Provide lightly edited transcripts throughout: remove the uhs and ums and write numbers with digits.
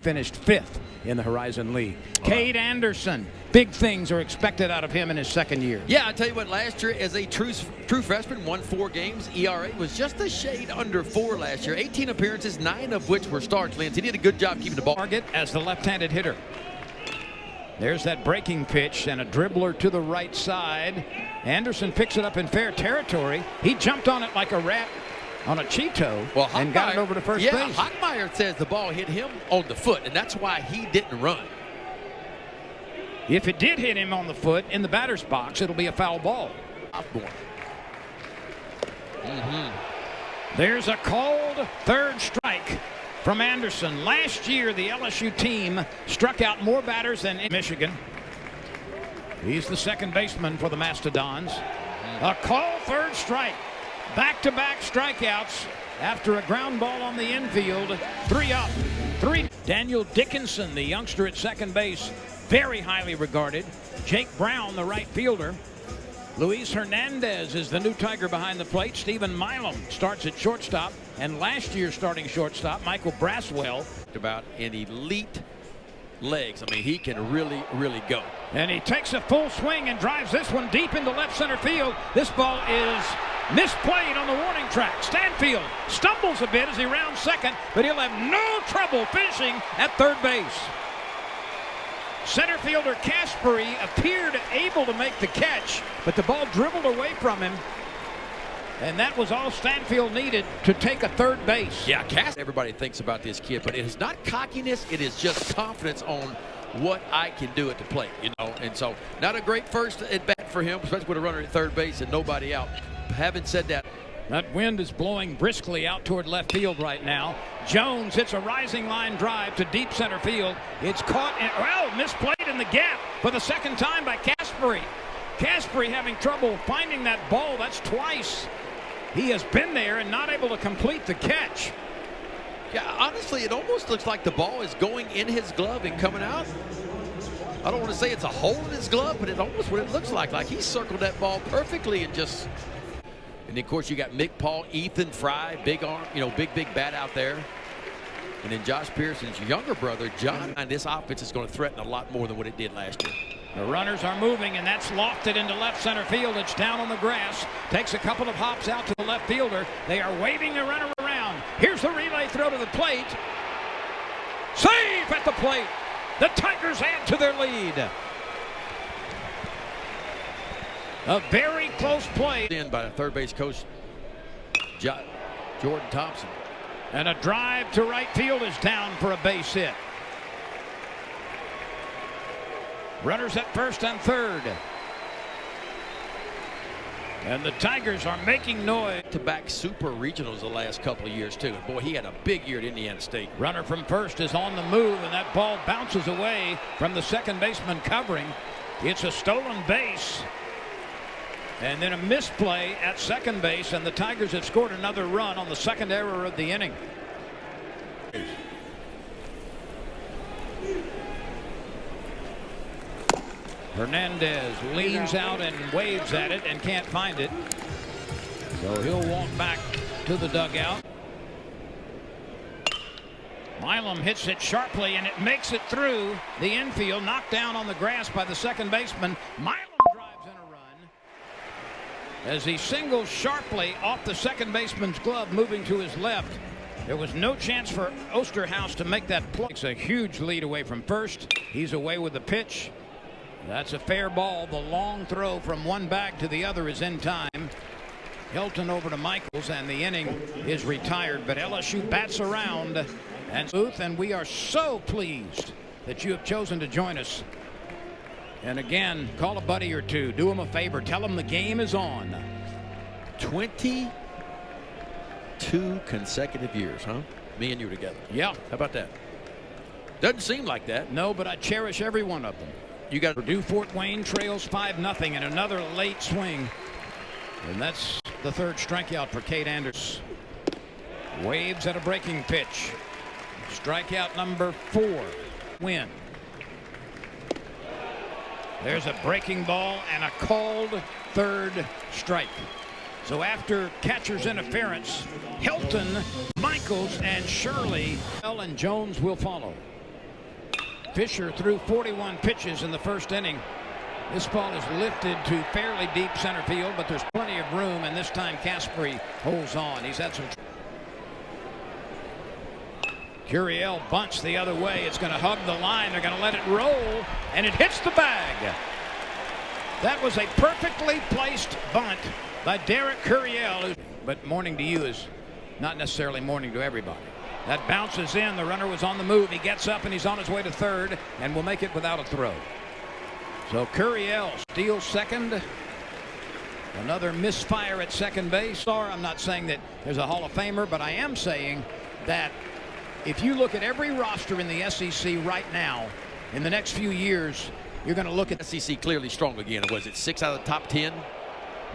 finished 5th in the Horizon League. Cade Anderson, big things are expected out of him in his second year. Yeah, I tell you what, last year as a true freshman, won 4 games. ERA was just a shade under 4 last year. 18 appearances, 9 of which were starts. Lance, he did a good job keeping the ball. Target as the left-handed hitter. There's that breaking pitch and a dribbler to the right side. Anderson picks it up in fair territory. He jumped on it like a rat on a Cheeto and got it over to first base. Hockmeyer says the ball hit him on the foot, and that's why he didn't run. If it did hit him on the foot in the batter's box, it'll be a foul ball. There's a called third strike from Anderson. Last year, the LSU team struck out more batters than in Michigan. He's the second baseman for the Mastodons. A called third strike. Back-to-back strikeouts after a ground ball on the infield. 3 up. 3. Daniel Dickinson, the youngster at second base, very highly regarded. Jake Brown, the right fielder. Luis Hernandez is the new Tiger behind the plate. Stephen Milam starts at shortstop. And last year's starting shortstop, Michael Braswell. About an elite legs. I mean, he can really, really go. And he takes a full swing and drives this one deep into left center field. This ball is misplayed on the warning track. Stanfield stumbles a bit as he rounds second, but he'll have no trouble finishing at third base. Center fielder Caspary appeared able to make the catch, but the ball dribbled away from him. And that was all Stanfield needed to take a third base. Yeah, everybody thinks about this kid, but it is not cockiness. It is just confidence on what I can do at the plate, you know. And so, not a great first at bat for him, especially with a runner at third base and nobody out. Having said that, that wind is blowing briskly out toward left field right now. Jones hits a rising line drive to deep center field. It's caught and misplayed in the gap for the second time by Caspary. Caspary having trouble finding that ball. That's twice he has been there and not able to complete the catch. Yeah, honestly, it almost looks like the ball is going in his glove and coming out. I don't want to say it's a hole in his glove, but it's almost what it looks like. Like he circled that ball perfectly and just. And then, of course, you got Mick Paul, Ethan Fry, big arm, you know, big bat out there. And then Josh Pearson's younger brother, John. And this offense is going to threaten a lot more than what it did last year. The runners are moving, and that's lofted into left center field. It's down on the grass. Takes a couple of hops out to the left fielder. They are waving the runner around. Here's the relay throw to the plate. Safe at the plate. The Tigers add to their lead. A very close play. In by the third base coach, Jordan Thompson. And a drive to right field is down for a base hit. Runners at first and third. And the Tigers are making noise. Back-to-back super regionals the last couple of years, too. Boy, he had a big year at Indiana State. Runner from first is on the move, and that ball bounces away from the second baseman covering. It's a stolen base. And then a misplay at second base, and the Tigers have scored another run on the second error of the inning. Hernandez leans out and waves at it and can't find it. So he'll walk back to the dugout. Milam hits it sharply, and it makes it through the infield, knocked down on the grass by the second baseman. Milam drives in a run as he singles sharply off the second baseman's glove, moving to his left. There was no chance for Osterhaus to make that play. It's a huge lead away from first. He's away with the pitch. That's a fair ball. The long throw from one bag to the other is in time. Hilton over to Michaels, and the inning is retired. But LSU bats around and we are so pleased that you have chosen to join us. And again, call a buddy or two. Do him a favor. Tell him the game is on. 22 consecutive years, huh? Me and you together. Yeah. How about that? Doesn't seem like that. No, but I cherish every one of them. You got Purdue Fort Wayne trails 5-0 and another late swing. And that's the third strikeout for Cade Anderson. Waves at a breaking pitch. Strikeout number 4. Win. There's a breaking ball and a called third strike. So after catcher's interference, Hilton, Michaels, and Shirley, and Jones will follow. Fisher threw 41 pitches in the first inning. This ball is lifted to fairly deep center field, but there's plenty of room, and this time Caspery holds on. He's had some. Curiel bunts the other way. It's going to hug the line. They're going to let it roll, and it hits the bag. That was a perfectly placed bunt by Derek Curiel. But morning to you is not necessarily morning to everybody. That bounces in. The runner was on the move. He gets up, and he's on his way to third, and will make it without a throw. So Curiel steals second. Another misfire at second base. I'm not saying that there's a Hall of Famer, but I am saying that if you look at every roster in the SEC right now, in the next few years, you're going to look at SEC clearly strong again. Was it 6 out of the top 10?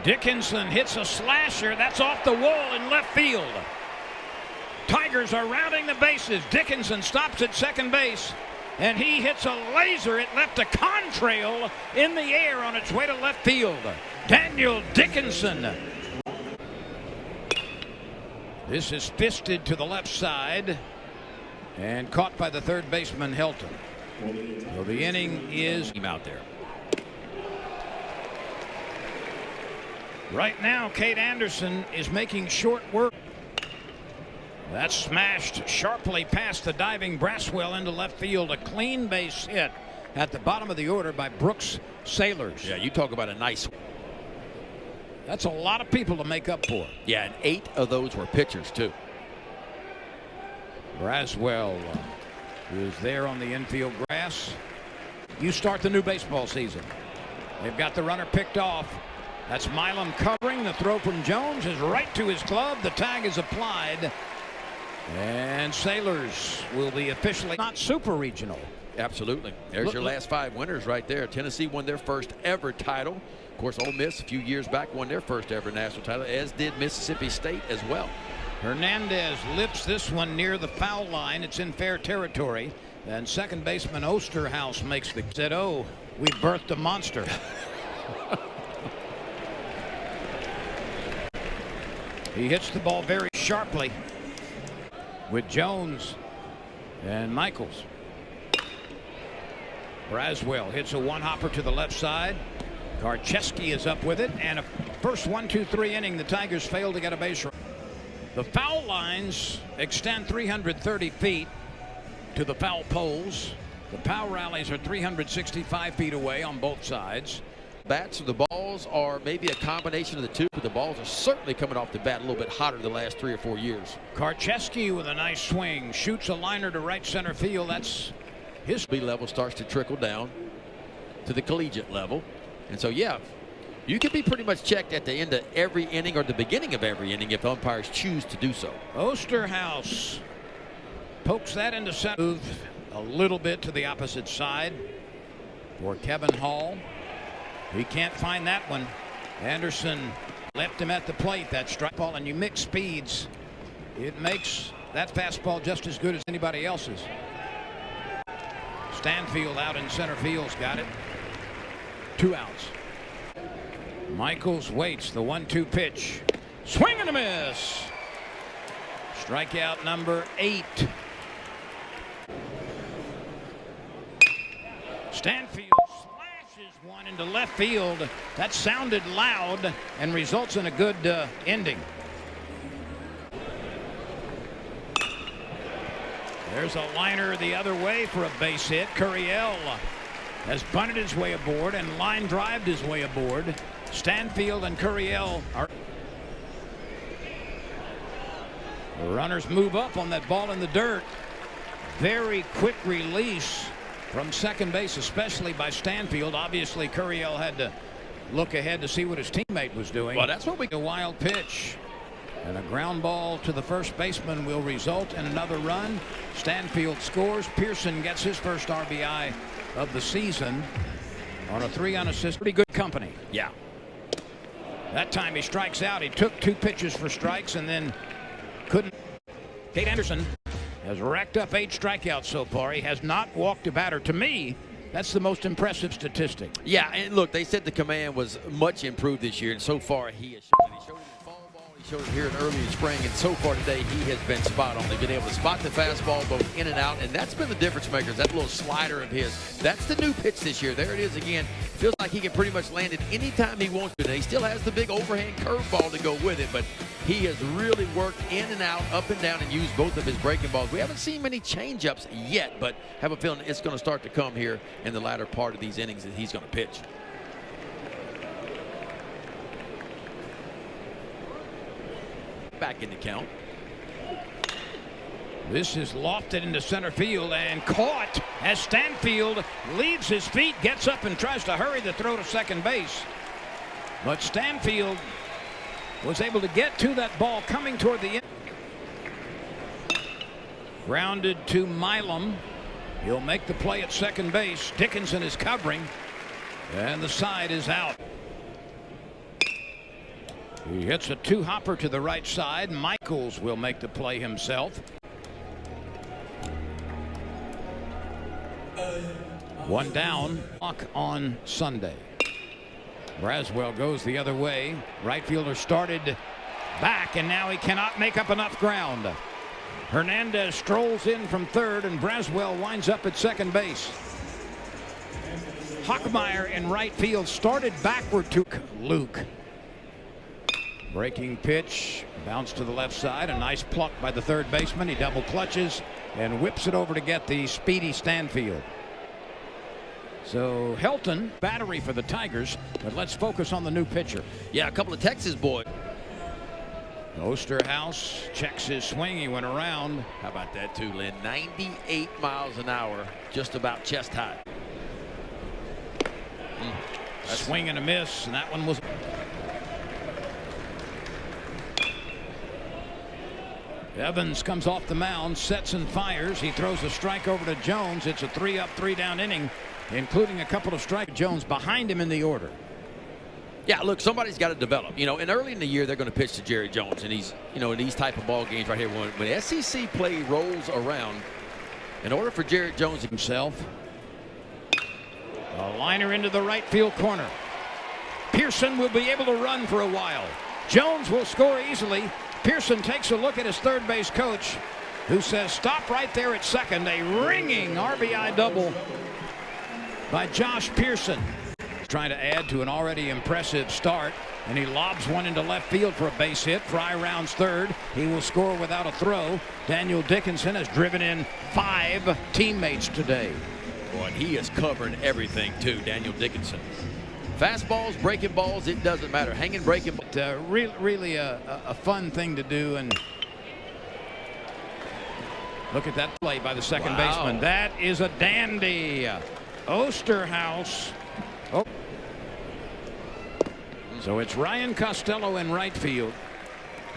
Dickinson hits a slasher. That's off the wall in left field. Tigers are rounding the bases. Dickinson stops at second base, and he hits a laser. It left a contrail in the air on its way to left field. Daniel Dickinson. This is fisted to the left side and caught by the third baseman Helton. So the inning is out there. Right now, Kate Anderson is making short work. That's smashed sharply past the diving Braswell into left field. A clean base hit at the bottom of the order by Brooks Sailors. Yeah, you talk about a nice. That's a lot of people to make up for. Yeah, and 8 of those were pitchers, too. Braswell is there on the infield grass. You start the new baseball season. They've got the runner picked off. That's Milam covering. The throw from Jones is right to his glove. The tag is applied. And Sailors will be officially not super regional. Absolutely. There's your last 5 winners right there. Tennessee won their first ever title. Of course, Ole Miss a few years back won their first ever national title, as did Mississippi State as well. Hernandez lifts this one near the foul line. It's in fair territory. And second baseman Osterhaus makes the said, "Oh, we birthed a monster." He hits the ball very sharply with Jones and Michaels. Braswell hits a one-hopper to the left side. Karcheski is up with it, and a first 1-2-3 inning, the Tigers fail to get a base run. The foul lines extend 330 feet to the foul poles. The power rallies are 365 feet away on both sides. Bats of the balls are maybe a combination of the two, but the balls are certainly coming off the bat a little bit hotter the last 3 or 4 years. Karcheski with a nice swing, shoots a liner to right center field. That's his speed level starts to trickle down to the collegiate level. And so, yeah, you can be pretty much checked at the end of every inning or the beginning of every inning if umpires choose to do so. Osterhaus pokes that into center. Move a little bit to the opposite side for Kevin Hall. He can't find that one. Anderson left him at the plate. That strike ball, and you mix speeds, it makes that fastball just as good as anybody else's. Stanfield out in center field's got it. 2 outs. Michaels waits the 1-2 pitch. Swing and a miss. Strikeout number 8. Stanfield slashes one into left field. That sounded loud and results in a good ending. There's a liner the other way for a base hit. Curiel has bunted his way aboard and line drived his way aboard. Stanfield and Curiel are. The runners move up on that ball in the dirt. Very quick release from second base, especially by Stanfield. Obviously, Curiel had to look ahead to see what his teammate was doing. Well, that's what we. A wild pitch. And a ground ball to the first baseman will result in another run. Stanfield scores. Pearson gets his first RBI of the season on a 3-run assist. Pretty good company. Yeah. That time he strikes out. He took 2 pitches for strikes and then couldn't. Kate Anderson has racked up 8 strikeouts so far. He has not walked a batter. To me, that's the most impressive statistic. Yeah, and look, they said the command was much improved this year, and so far he has shown it. He showed it in fall ball. He Showed it here in early spring, and so far today he has been spot on. They've been able to spot the fastball both in and out, and that's been the difference maker. That little slider of his. That's the new pitch this year. There it is again. Feels like he can pretty much land it anytime he wants to. He still has the big overhand curveball to go with it, but he has really worked in and out, up and down, and used both of his breaking balls. We haven't seen many changeups yet, but have a feeling it's going to start to come here in the latter part of these innings that he's going to pitch. Back in the count. This is lofted into center field and caught as Stanfield leaves his feet, gets up and tries to hurry the throw to second base. But Stanfield was able to get to that ball coming toward the end. Grounded to Milam. He'll make the play at second base. Dickinson is covering, and the side is out. He hits a two-hopper to the right side. Michaels will make the play himself. One down on Sunday. Braswell goes the other way. Right fielder started back, and now he cannot make up enough ground. Hernandez strolls in from third, and Braswell winds up at second base. Hockmeyer in right field started backward to Luke. Breaking pitch, bounce to the left side. A nice pluck by the third baseman. He double clutches and whips it over to get the speedy Stanfield. So Helton, battery for the Tigers, but let's focus on the new pitcher. Yeah, a couple of Texas boys. Osterhaus checks his swing. He went around. How about that too, Lynn? 98 miles an hour, just about chest high. A swing and a miss, and that one was. Evans comes off the mound, sets and fires. He throws a strike over to Jones. It's a 3-up, 3-down inning, including a couple of strikes. Jones behind him in the order. Yeah, look, somebody's got to develop. You know, and early in the year, they're going to pitch to Jerry Jones. And he's, you know, in these type of ball games right here, when SEC play rolls around, in order for Jerry Jones himself. A liner into the right field corner. Pearson will be able to run for a while. Jones will score easily. Pearson takes a look at his third base coach, who says stop right there at second. A ringing RBI double by Josh Pearson. Trying to add to an already impressive start, and he lobs one into left field for a base hit. Fry rounds third. He will score without a throw. Daniel Dickinson has driven in 5 teammates today. Boy, he is covering everything too, Daniel Dickinson. Fastballs, breaking balls, it doesn't matter. Hanging, breaking. Really a fun thing to do. And look at that play by the second baseman. That is a dandy. Osterhaus. Oh. So it's Ryan Costello in right field.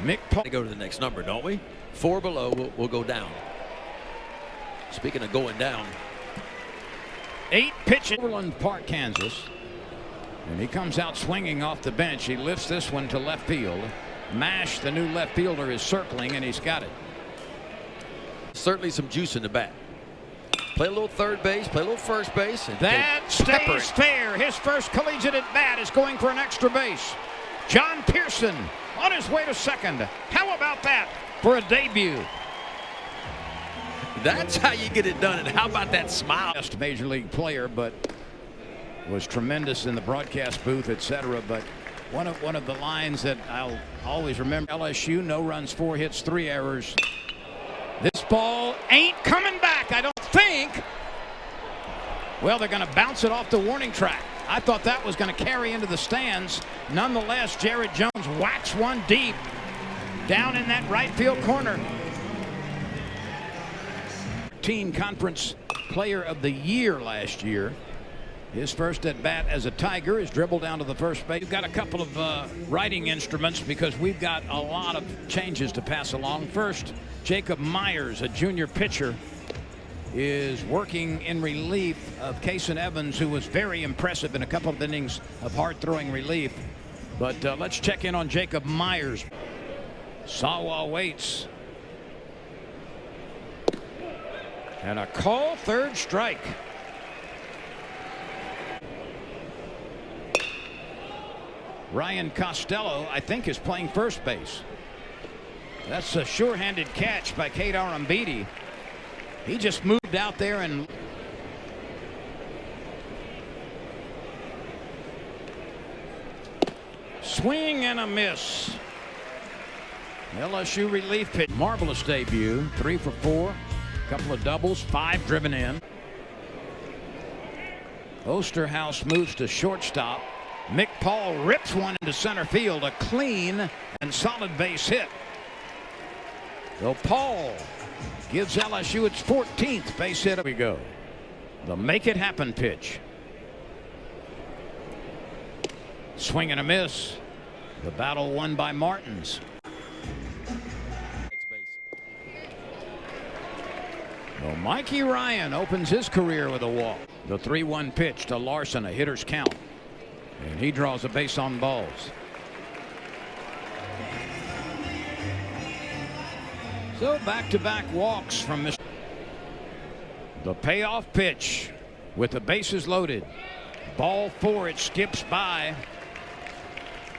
Mick Paul. Go to the next number, don't we? 4 below, we'll go down. Speaking of going down. 8 pitches. Overland Park, Kansas. And he comes out swinging off the bench. He lifts this one to left field. Mash, the new left fielder, is circling, and he's got it. Certainly some juice in the bat. Play a little third base, play a little first base. And that stays fair. His first collegiate at bat is going for an extra base. John Pearson on his way to second. How about that for a debut? That's how you get it done. And how about that smile? Just major league player, but was tremendous in the broadcast booth, etc. But one of the lines that I'll always remember: LSU, no runs, 4 hits, 3 errors. This ball ain't coming back, I don't think. Well, they're going to bounce it off the warning track. I thought that was going to carry into the stands. Nonetheless, Jared Jones whacks one deep down in that right field corner. Teen Conference Player of the Year last year. His first at bat as a Tiger is dribbled down to the first base. We've got a couple of writing instruments because we've got a lot of changes to pass along. First, Jacob Myers, a junior pitcher, is working in relief of Kason Evans, who was very impressive in a couple of innings of hard-throwing relief. But let's check in on Jacob Myers. Sawa waits. And a call, third strike. Ryan Costello, I think, is playing first base. That's a sure-handed catch by Kate Arambidi. He just moved out there and swing and a miss. LSU relief pitch. Marvelous debut. 3 for 4. Couple of doubles. 5 driven in. Osterhaus moves to shortstop. Mick Paul rips one into center field. A clean and solid base hit. So Paul gives LSU its 14th base hit. Here we go. The make it happen pitch. Swing and a miss. The battle won by Martins. Well, Mikey Ryan opens his career with a walk. The 3-1 pitch to Larson, a hitter's count. And he draws a base on balls. So back-to-back walks from Mr. The payoff pitch with the bases loaded. Ball 4, it skips by.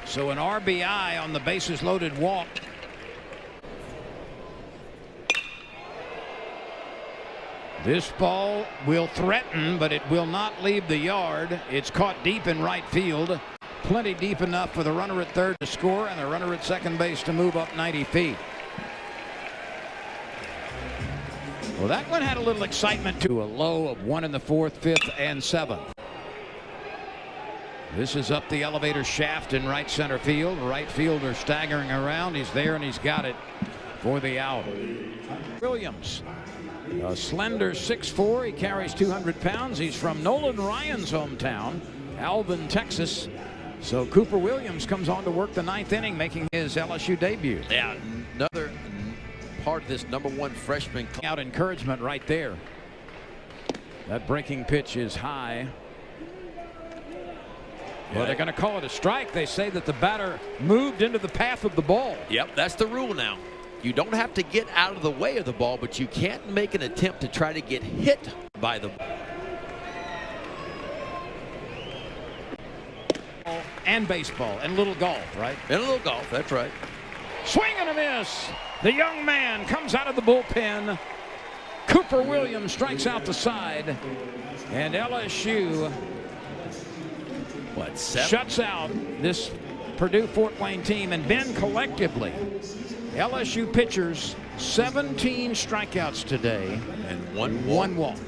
So an RBI on the bases loaded walk. This ball will threaten, but it will not leave the yard. It's caught deep in right field. Plenty deep enough for the runner at third to score and the runner at second base to move up 90 feet. Well, that one had a little excitement to a low of 1 in the 4th, 5th, and 7th. This is up the elevator shaft in right center field. Right fielder staggering around. He's there and he's got it for the out. Williams, a slender 6'4". He carries 200 pounds. He's from Nolan Ryan's hometown, Alvin, Texas. So Cooper Williams comes on to work the 9th inning, making his LSU debut. Yeah, another part of this #1 freshman. Out encouragement right there. That breaking pitch is high. Well, they're going to call it a strike. They say that the batter moved into the path of the ball. Yep, that's the rule now. You don't have to get out of the way of the ball, but you can't make an attempt to try to get hit by the ball. And baseball and little golf, right? And a little golf, that's right. Swing and a miss. The young man comes out of the bullpen. Cooper Williams strikes out the side. And LSU shuts out this Purdue Fort Wayne team. And Ben, collectively, LSU pitchers 17 strikeouts today and one walk. One walk.